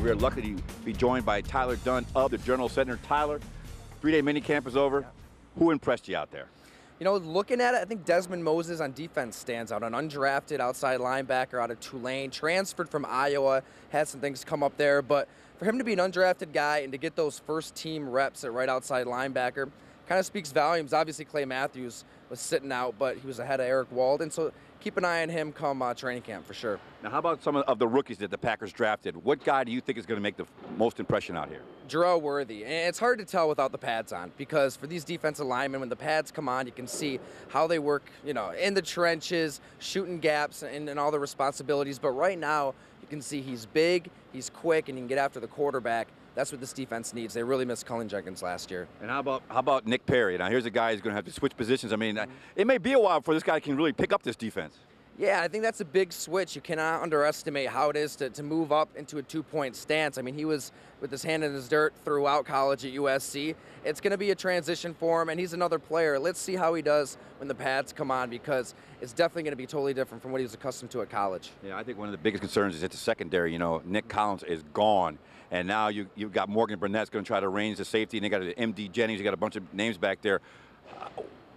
We are lucky to be joined by Tyler Dunne of the Journal-Sentinel. Tyler, 3-day minicamp is over. Who impressed you out there? You know, looking at it, I think Desmond Moses on defense stands out. An undrafted outside linebacker out of Tulane, transferred from Iowa, had some things come up there. But for him to be an undrafted guy and to get those first-team reps at right outside linebacker kind of speaks volumes. Obviously, Clay Matthews was sitting out, but he was ahead of Eric Walden. So keep an eye on him come training camp for sure. Now, how about some of the rookies that the Packers drafted? What guy do you think is going to make the most impression out here? Jarrell Worthy. And it's hard to tell without the pads on, because for these defensive linemen, when the pads come on, you can see how they work, you know, in the trenches, shooting gaps and all the responsibilities. But right now, you can see he's big, he's quick, and he can get after the quarterback. That's what this defense needs. They really missed Cullen Jenkins last year. And how about Nick Perry? Now, here's a guy who's going to have to switch positions. I mean, it may be a while before this guy can really pick up this defense. Yeah, I think that's a big switch. You cannot underestimate how it is to move up into a two-point stance. I mean, he was with his hand in his dirt throughout college at USC. It's going to be a transition for him, and he's another player. Let's see how he does when the pads come on, because it's definitely going to be totally different from what he was accustomed to at college. Yeah, I think one of the biggest concerns is at the secondary. You know, Nick Collins is gone, and now you've got Morgan Burnett's going to try to range the safety, and they got MD Jennings. You got a bunch of names back there.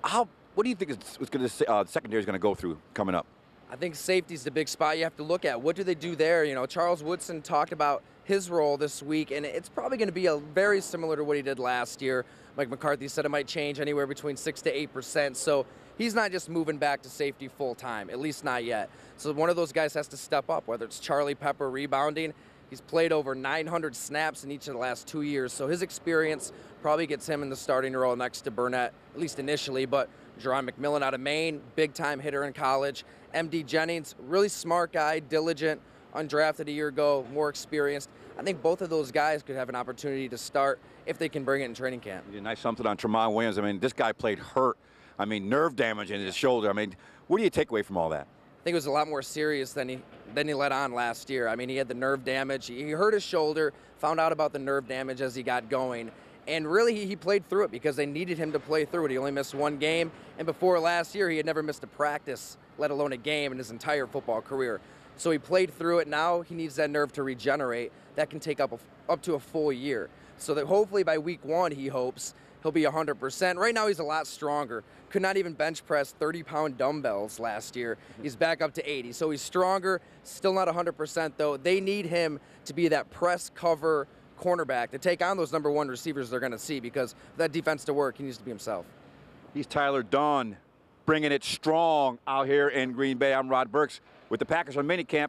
What do you think the secondary is going to go through coming up? I think safety's the big spot you have to look at. What do they do there? You know, Charles Woodson talked about his role this week, and it's probably going to be very similar to what he did last year. Mike McCarthy said it might change anywhere between 6 to 8%. So he's not just moving back to safety full time, at least not yet. So one of those guys has to step up, whether it's Charlie Pepper rebounding. He's played over 900 snaps in each of the last 2 years, so his experience probably gets him in the starting role next to Burnett, at least initially. But Jerron McMillan out of Maine, big-time hitter in college. MD Jennings, really smart guy, diligent, undrafted a year ago, more experienced. I think both of those guys could have an opportunity to start if they can bring it in training camp. You nice something on Tramon Williams. I mean, this guy played hurt. I mean, nerve damage in his shoulder. I mean, what do you take away from all that? I think it was a lot more serious than he let on last year. I mean, he had the nerve damage. He hurt his shoulder, found out about the nerve damage as he got going. And really, he played through it because they needed him to play through it. He only missed one game. And before last year, he had never missed a practice, let alone a game, in his entire football career. So he played through it. Now he needs that nerve to regenerate. That can take up to a full year. So that hopefully by week 1, he hopes, he'll be 100%. Right now, he's a lot stronger. Could not even bench press 30-pound dumbbells last year. He's back up to 80. So he's stronger, still not 100%, though. They need him to be that press cover cornerback to take on those number 1 receivers they're going to see, because for that defense to work, he needs to be himself. He's Tyler Dunne, bringing it strong out here in Green Bay. I'm Rod Burks with the Packers on minicamp.